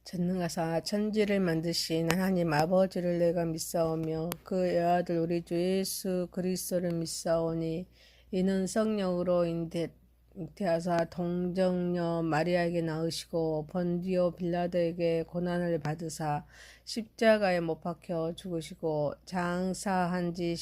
전능하사 천지를 만드신 하나님 아버지를 내가 믿사오며 그 외아들 우리 주 예수 그리스도를 믿사오니 이는 성령으로 잉태하사 동정녀 마리아에게 낳으시고 번디오 빌라도에게 고난을 받으사 십자가에 못 박혀 죽으시고 장사한 지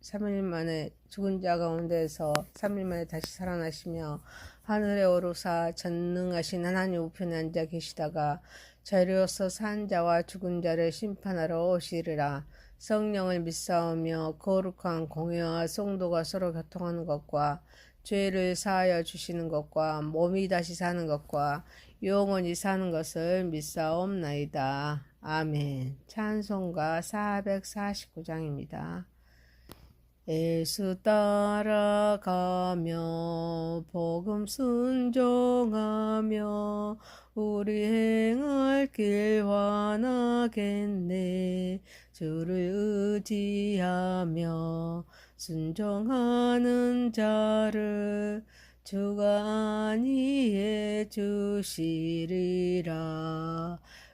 3일 만에 죽은 자 가운데서 3일 만에 다시 살아나시며 하늘에 오르사 전능하신 하나님 우편에 앉아 계시다가 저리로서 산 자와 죽은 자를 심판하러 오시리라. 성령을 믿사오며 거룩한 공회와 성도가 서로 교통하는 것과 죄를 사하여 주시는 것과 몸이 다시 사는 것과 영원히 사는 것을 믿사옵나이다. 아멘. 찬송가 449장입니다. 예수 따라가며 복음 순종하며 우리 행할 길 환하겠네. 주를 의지하며 순종하는 자를 주가 안위해 주시리라.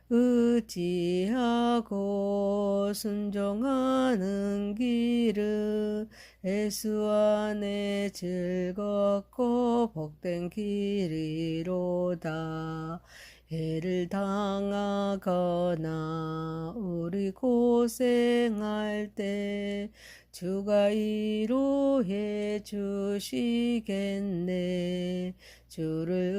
의지하고 순종하는 길은 예수 안에 즐겁고 복된 길이로다. 해를 당하거나 우리 고생할 때 주가 위로해 주시겠네. 주를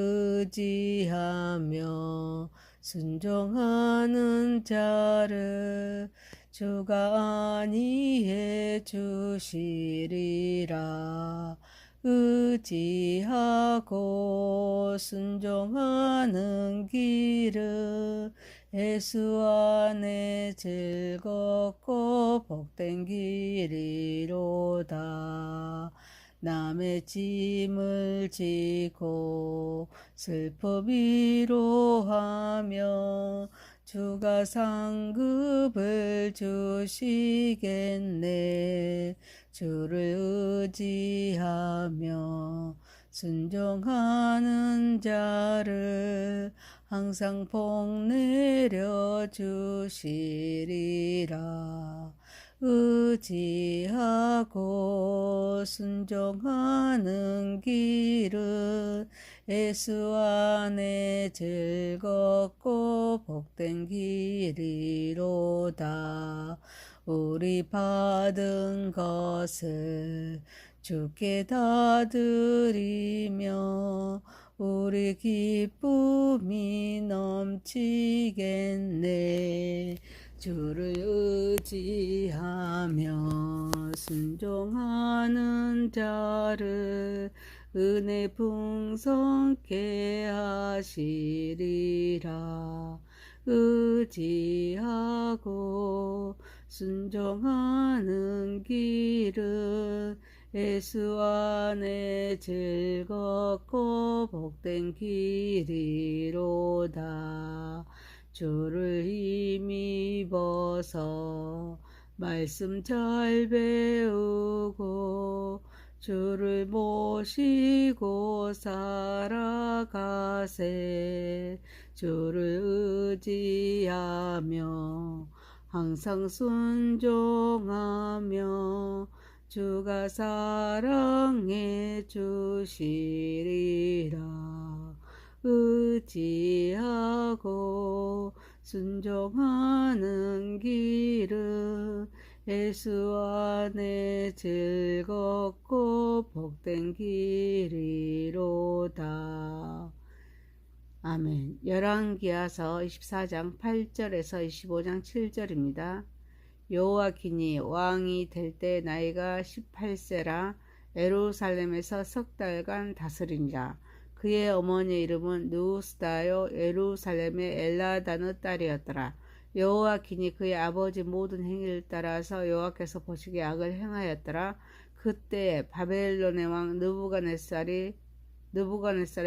의지하며 순종하는 자를 주가 안위해 주시리라. 의지하고 순종하는 길은 예수 안에 즐겁고 복된 길이로다. 남의 짐을 지고 슬픔 위로하며 주가 상급을 주시겠네. 주를 의지하며 순종하는 자를 항상 복 내려 주시리라. 의지하고 순종하는 길은 예수 안에 즐겁고 복된 길이로다. 우리 받은 것을 주께 다 드리며 우리 기쁨이 넘치겠네. 주를 의지하며 순종하는 자를 은혜 풍성케 하시리라. 의지하고 순종하는 길은 예수 안에 즐겁고 복된 길이로다. 주를 힘입어서 말씀 잘 배우고 주를 모시고 살아가세. 주를 의지하며 항상 순종하며 주가 사랑해 주시리라. 의지하고 순종하는 길은 예수 안에 즐겁고 복된 길이로다. 아멘. 열왕기하서 24장 8절에서 25장 7절입니다. 여호야긴이 왕이 될 때 나이가 18세라 예루살렘에서 석 달간 다스리니라. 그의 어머니의 이름은 누스다요 예루살렘의 엘라다의 딸이었더라. 여호야긴이 그의 아버지 모든 행위를 따라서 여호와께서 보시기에 악을 행하였더라. 그때 바벨론의 왕 느부갓네살의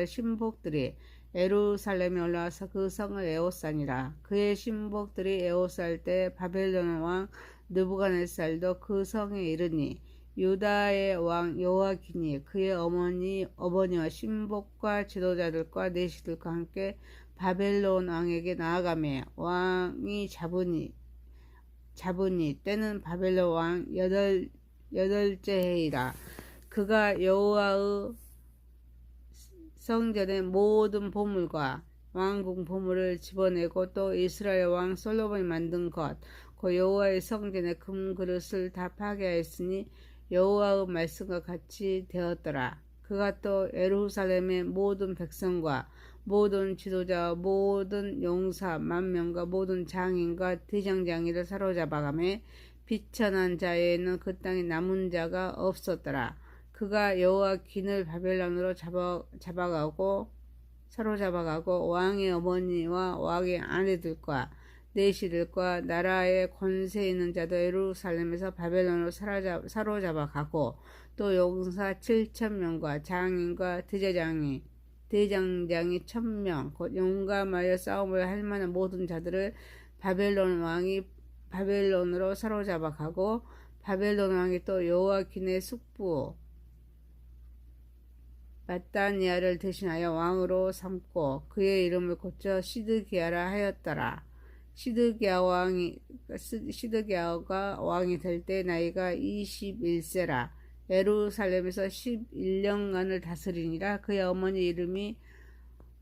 신복들이 예루살렘에 올라와서 그 성을 에워싸니라. 그의 신복들이 에워쌀 때 바벨론 왕 느부갓네살도 그 성에 이르니 유다의 왕 여호야긴이 그의 어머니와 신복과 지도자들과 내시들과 함께 바벨론 왕에게 나아가매 왕이 잡으니 때는 바벨론 왕 여덟째 해이라. 그가 여호와의 성전의 모든 보물과 왕궁 보물을 집어내고 또 이스라엘 왕 솔로몬이 만든 것 그 여호와의 성전의 금 그릇을 다 파괴하였으니 여호와의 말씀과 같이 되었더라. 그가 또 예루살렘의 모든 백성과 모든 지도자와 모든 용사 만명과 모든 장인과 대장장이를 사로잡아가매 비천한 자에는 그 땅에 남은 자가 없었더라. 그가 여호와 긴을 바벨론으로 사로잡아가고 왕의 어머니와 왕의 아내들과 내시들과 나라의 권세 있는 자도 예루살렘에서 바벨론으로 사로잡아가고 또 용사 7,000명과 장인과 대장장이 1,000명 곧 용감하여 싸움을 할 만한 모든 자들을 바벨론 왕이 바벨론으로 사로잡아가고 바벨론 왕이 또 여호와긴의 숙부 마따니아를 대신하여 왕으로 삼고 그의 이름을 고쳐 시드기야라 하였더라. 시드기야가 왕이 될 때 나이가 21세라. 예루살렘에서 11년간을 다스리니라. 그의 어머니 이름이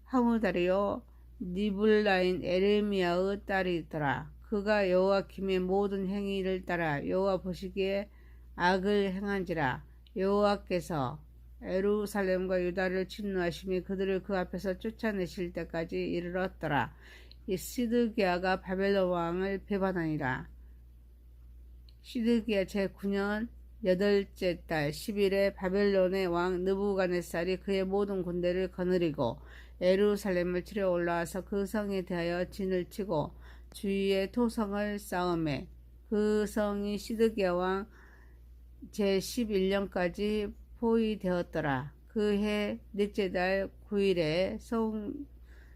하무다리요 니블라인 에레미야의 딸이더라. 그가 여호와김의 모든 행위를 따라 여호와 보시기에 악을 행한지라. 여호와께서 예루살렘과 유다를 진노하시며 그들을 그 앞에서 쫓아내실 때까지 이르렀더라. 이 시드기야가 바벨론 왕을 배반하니라. 시드기야 제9년 8째 달 10일에 바벨론의 왕 느부갓네살이 그의 모든 군대를 거느리고 예루살렘을 치러 올라와서 그 성에 대하여 진을 치고 주위에 토성을 쌓음에 그 성이 시드기야 왕 제11년까지 포위되었더라. 그 해 넷째 달 9일에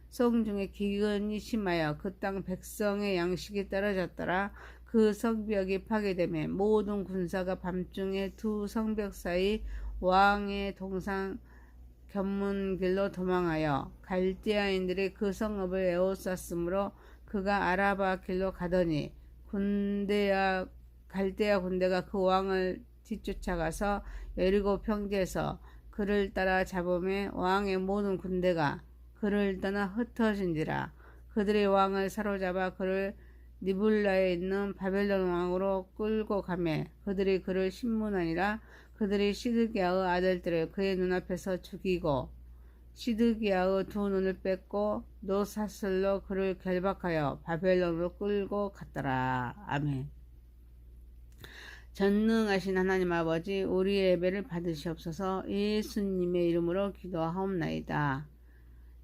성 중에 기근이 심하여 그 땅 백성의 양식이 떨어졌더라. 그 성벽이 파괴되며 모든 군사가 밤중에 두 성벽 사이 왕의 동상 견문길로 도망하여 갈대아인들이 그 성읍을 에워쌌으므로 그가 아라바 길로 가더니 갈대아 군대가 그 왕을 뒤쫓아가서 여리고 평지에서 그를 따라 잡음에 왕의 모든 군대가 그를 떠나 흩어진지라. 그들이 왕을 사로잡아 그를 니블라에 있는 바벨론 왕으로 끌고 가매 그들이 그를 신문하니라. 그들이 시드기야의 아들들을 그의 눈앞에서 죽이고 시드기야의 두 눈을 뺏고 노사슬로 그를 결박하여 바벨론으로 끌고 갔더라. 아멘. 전능하신 하나님 아버지, 우리의 예배를 받으시옵소서. 예수님의 이름으로 기도하옵나이다.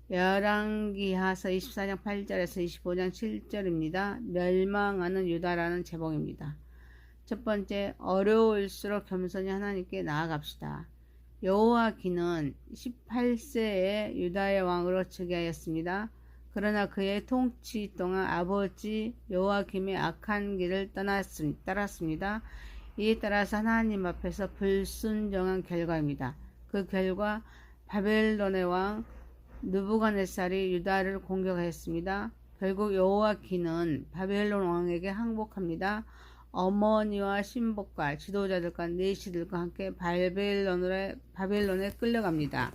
열왕기하서 24장 8절에서 25장 7절입니다. 멸망하는 유다라는 제목입니다. 첫 번째, 어려울수록 겸손히 하나님께 나아갑시다. 여호와긴은 18세에 유다의 왕으로 즉위하였습니다. 그러나 그의 통치 동안 아버지 여호와김의 악한 길을 따랐습니다. 이에 따라서 하나님 앞에서 불순종한 결과입니다. 그 결과 바벨론의 왕 느부갓네살이 유다를 공격하였습니다. 결국 여호와긴은 바벨론 왕에게 항복합니다. 어머니와 신복과 지도자들과 내시들과 함께 바벨론에 끌려갑니다.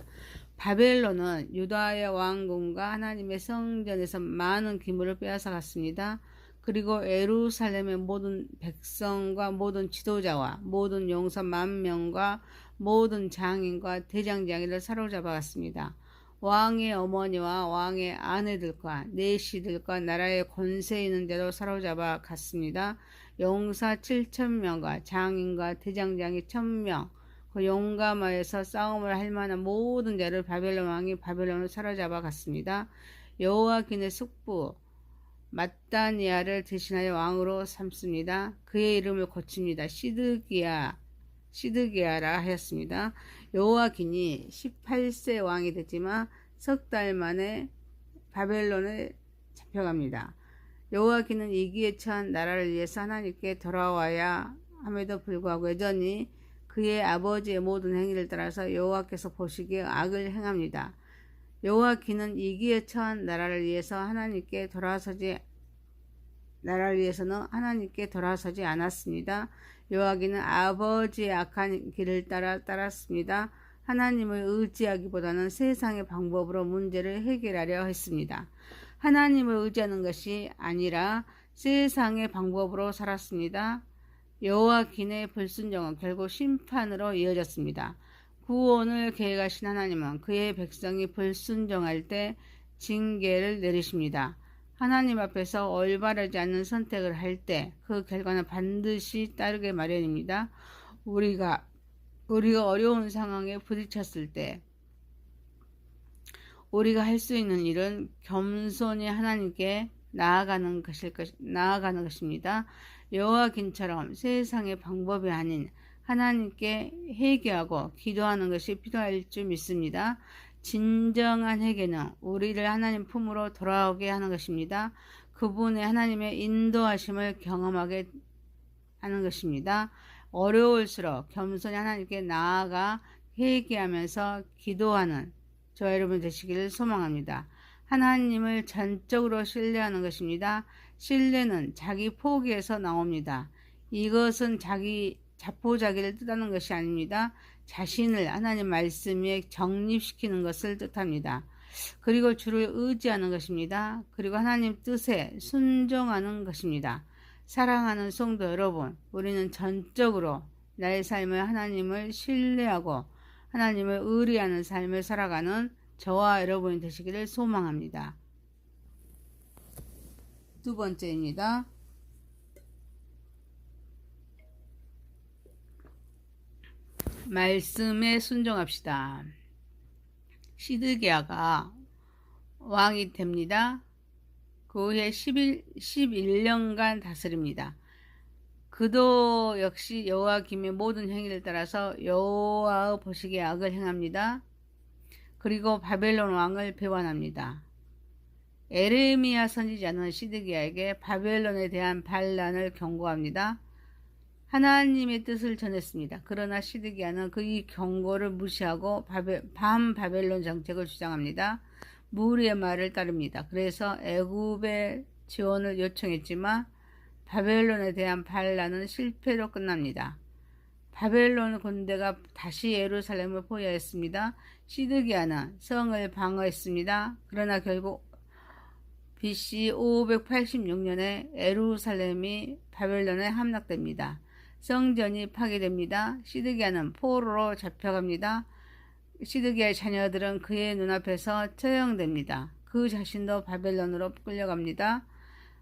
바벨론은 유다의 왕궁과 하나님의 성전에서 많은 기물을 빼앗아갔습니다. 그리고 예루살렘의 모든 백성과 모든 지도자와 모든 용사 10,000명과 모든 장인과 대장장이를 사로잡아갔습니다. 왕의 어머니와 왕의 아내들과 내시들과 나라의 권세 있는 자도 사로잡아 갔습니다. 용사 7,000명과 장인과 대장장이 1,000명, 그 용감하여서 싸움을 할 만한 모든 자를 바벨론 왕이 바벨론을 사로잡아 갔습니다. 여호와긴의 숙부 마따니아를 대신하여 왕으로 삼습니다. 그의 이름을 고칩니다. 시드기야라 하였습니다. 여호와긴이 18세 왕이 됐지만 석 달 만에 바벨론에 잡혀갑니다. 여호와긴은 위기에 처한 나라를 위해서 하나님께 돌아와야 함에도 불구하고 여전히 그의 아버지의 모든 행위를 따라서 여호와께서 보시기에 악을 행합니다. 여호와긴은 이기에 처한 나라를 위해서는 하나님께 돌아서지 않았습니다. 여호와긴은 아버지의 악한 길을 따랐습니다. 하나님을 의지하기보다는 세상의 방법으로 문제를 해결하려 했습니다. 하나님을 의지하는 것이 아니라 세상의 방법으로 살았습니다. 여호와긴의 불순종은 결국 심판으로 이어졌습니다. 구원을 계획하신 하나님은 그의 백성이 불순종할 때 징계를 내리십니다. 하나님 앞에서 올바르지 않은 선택을 할 때 그 결과는 반드시 따르게 마련입니다. 우리가 어려운 상황에 부딪혔을 때 우리가 할 수 있는 일은 겸손히 하나님께 나아가는 것입니다. 여호와긴처럼 세상의 방법이 아닌 하나님께 회개하고 기도하는 것이 필요할 줄 믿습니다. 진정한 회개는 우리를 하나님 품으로 돌아오게 하는 것입니다. 그분의 하나님의 인도하심을 경험하게 하는 것입니다. 어려울수록 겸손히 하나님께 나아가 회개하면서 기도하는 저와 여러분 되시기를 소망합니다. 하나님을 전적으로 신뢰하는 것입니다. 신뢰는 자기 포기에서 나옵니다. 이것은 자포자기를 뜻하는 것이 아닙니다. 자신을 하나님 말씀에 정립시키는 것을 뜻합니다. 그리고 주를 의지하는 것입니다. 그리고 하나님 뜻에 순종하는 것입니다. 사랑하는 성도 여러분, 우리는 전적으로 나의 삶을 하나님을 신뢰하고 하나님을 의뢰하는 삶을 살아가는 저와 여러분이 되시기를 소망합니다. 두 번째입니다. 말씀에 순종합시다. 시드기야가 왕이 됩니다. 그 후에 11년간 다스립니다. 그도 역시 여호와김의 모든 행위를 따라서 여호와의 보시기에 악을 행합니다. 그리고 바벨론 왕을 배반합니다. 에레미야 선지자는 시드기야에게 바벨론에 대한 반란을 경고합니다. 하나님의 뜻을 전했습니다. 그러나 시드기야는 이 경고를 무시하고 반바벨론 정책을 주장합니다. 무리의 말을 따릅니다. 그래서 애굽의 지원을 요청했지만 바벨론에 대한 반란은 실패로 끝납니다. 바벨론 군대가 다시 예루살렘을 포위했습니다. 시드기야는 성을 방어했습니다. 그러나 결국 BC 586년에 예루살렘이 바벨론에 함락됩니다. 성전이 파괴됩니다. 시드기야는 포로로 잡혀갑니다. 시드기야의 자녀들은 그의 눈앞에서 처형됩니다. 그 자신도 바벨론으로 끌려갑니다.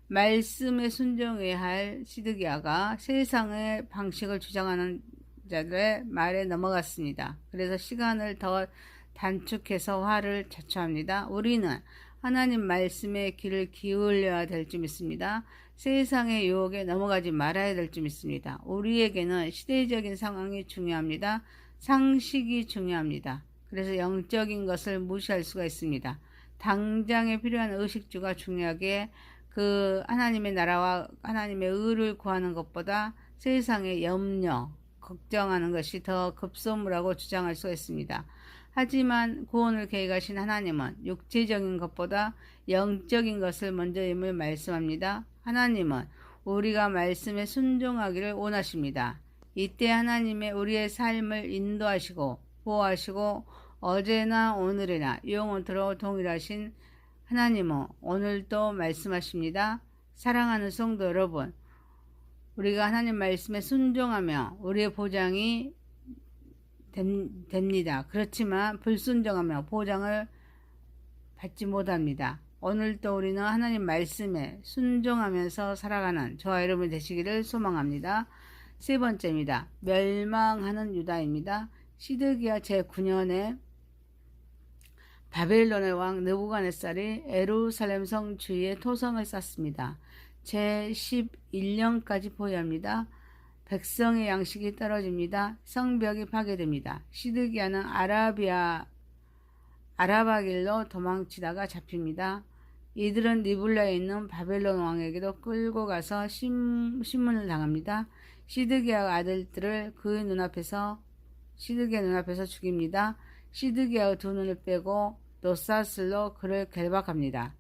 말씀에 순종해야 할 시드기야가 세상의 방식을 주장하는 자들의 말에 넘어갔습니다. 그래서 시간을 더 단축해서 화를 자초합니다. 우리는 하나님 말씀의 귀를 기울여야 될 줄 믿습니다. 세상의 유혹에 넘어가지 말아야 될 줄 믿습니다. 우리에게는 시대적인 상황이 중요합니다. 상식이 중요합니다. 그래서 영적인 것을 무시할 수가 있습니다. 당장에 필요한 의식주가 중요하게 하나님의 나라와 하나님의 의를 구하는 것보다 세상의 염려, 걱정하는 것이 더 급소무라고 주장할 수가 있습니다. 하지만 구원을 계획하신 하나님은 육체적인 것보다 영적인 것을 먼저임을 말씀합니다. 하나님은 우리가 말씀에 순종하기를 원하십니다. 이때 하나님의 우리의 삶을 인도하시고 보호하시고 어제나 오늘이나 영원토록 동일하신 하나님은 오늘도 말씀하십니다. 사랑하는 성도 여러분, 우리가 하나님 말씀에 순종하며 우리의 보장이 됩니다. 그렇지만 불순종하며 보장을 받지 못합니다. 오늘도 우리는 하나님 말씀에 순종하면서 살아가는 저와 여러분이 되시기를 소망합니다. 세 번째입니다. 멸망하는 유다입니다. 시드기야 제9년에 바벨론의 왕 느부갓네살이 예루살렘 성 주위에 토성을 쌓습니다. 제11년까지 포위합니다. 백성의 양식이 떨어집니다. 성벽이 파괴됩니다. 시드기야는 아라바 길로 도망치다가 잡힙니다. 이들은 리블라에 있는 바벨론 왕에게도 끌고 가서 신문을 당합니다. 시드기야 아들들을 시드기야 눈앞에서 죽입니다. 시드기야의 두 눈을 빼고 노사슬로 그를 결박합니다.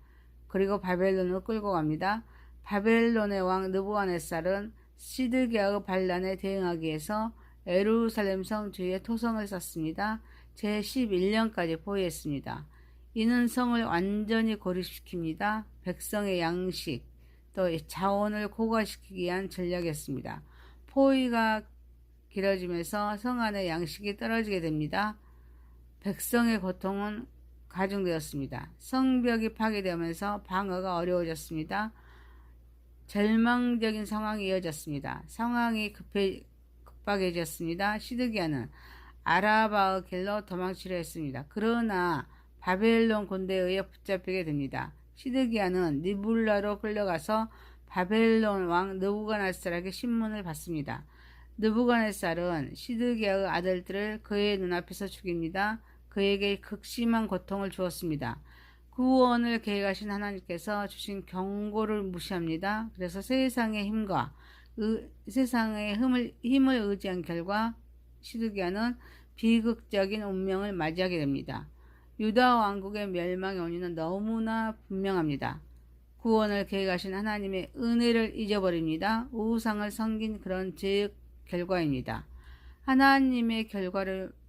그리고 바벨론으로 끌고 갑니다. 바벨론의 왕 느부갓네살은 시드기야의 반란에 대응하기 위해서 예루살렘 성 주위에 토성을 쌓습니다. 제11년까지 보유했습니다. 이는 성을 완전히 고립시킵니다. 백성의 양식, 또 자원을 고갈시키기 위한 전략이었습니다. 포위가 길어지면서 성 안의 양식이 떨어지게 됩니다. 백성의 고통은 가중되었습니다. 성벽이 파괴되면서 방어가 어려워졌습니다. 절망적인 상황이 이어졌습니다. 상황이 급박해졌습니다. 시드기야는 아라바의 길로 도망치려 했습니다. 그러나 바벨론 군대에 의해 붙잡히게 됩니다. 시드기야는 니불라로 끌려가서 바벨론 왕 느부갓네살에게 신문을 받습니다. 느부갓네살은 시드기야의 아들들을 그의 눈앞에서 죽입니다. 그에게 극심한 고통을 주었습니다. 구원을 계획하신 하나님께서 주신 경고를 무시합니다. 그래서 세상의 힘을 의지한 결과 시드기야는 비극적인 운명을 맞이하게 됩니다. 유다 왕국의 멸망의 원인은 너무나 분명합니다. 구원을 계획하신 하나님의 은혜를 잊어버립니다. 우상을 섬긴 그런 죄의 결과입니다. 하나님의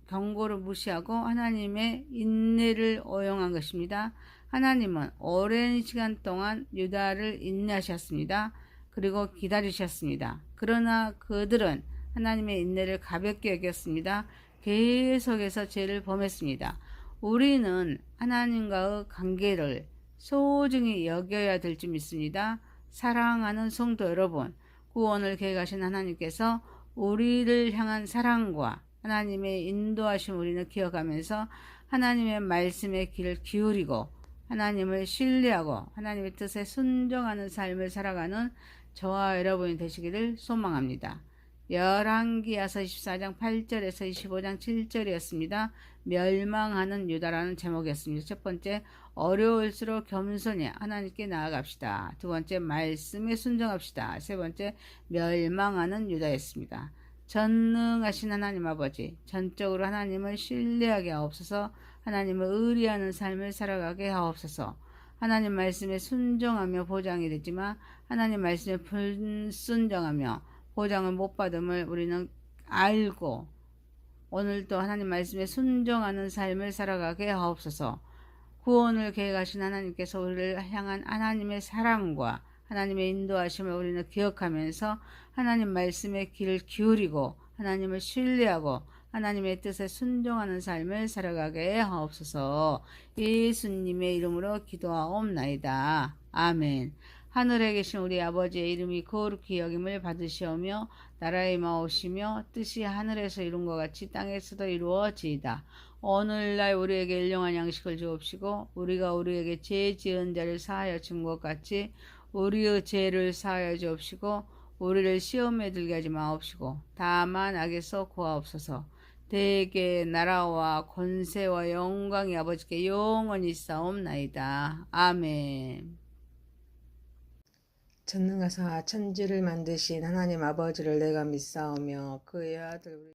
경고를 무시하고 하나님의 인내를 오용한 것입니다. 하나님은 오랜 시간 동안 유다를 인내하셨습니다. 그리고 기다리셨습니다. 그러나 그들은 하나님의 인내를 가볍게 여겼습니다. 계속해서 죄를 범했습니다. 우리는 하나님과의 관계를 소중히 여겨야 될 줄 믿습니다. 사랑하는 성도 여러분, 구원을 계획하신 하나님께서 우리를 향한 사랑과 하나님의 인도하심 우리는 기억하면서 하나님의 말씀에 귀를 기울이고 하나님을 신뢰하고 하나님의 뜻에 순종하는 삶을 살아가는 저와 여러분이 되시기를 소망합니다. 열왕기야서 24장 8절에서 25장 7절이었습니다. 멸망하는 유다라는 제목이었습니다. 첫 번째, 어려울수록 겸손히 하나님께 나아갑시다. 두 번째, 말씀에 순종합시다. 세 번째, 멸망하는 유다였습니다. 전능하신 하나님 아버지, 전적으로 하나님을 신뢰하게 하옵소서. 하나님을 의리하는 삶을 살아가게 하옵소서. 하나님 말씀에 순종하며 보장이 되지만 하나님 말씀에 불순종하며 보장을 못 받음을 우리는 알고 오늘도 하나님 말씀에 순종하는 삶을 살아가게 하옵소서. 구원을 계획하신 하나님께서 우리를 향한 하나님의 사랑과 하나님의 인도하심을 우리는 기억하면서 하나님 말씀에 귀를 기울이고 하나님을 신뢰하고 하나님의 뜻에 순종하는 삶을 살아가게 하옵소서. 예수님의 이름으로 기도하옵나이다. 아멘. 하늘에 계신 우리 아버지의 이름이 거룩히 여김을 받으시오며 나라의 마오시며 뜻이 하늘에서 이룬 것 같이 땅에서도 이루어지이다. 오늘날 우리에게 일용할 양식을 주옵시고 우리가 우리에게 죄 지은 자를 사하여 준 것 같이 우리의 죄를 사하여 주옵시고 우리를 시험에 들게 하지 마옵시고 다만 악에서 구하옵소서. 대개 나라와 권세와 영광이 아버지께 영원히 싸움나이다. 아멘. 전능하사 천지를 만드신 하나님 아버지를 내가 믿사오며 그의 아들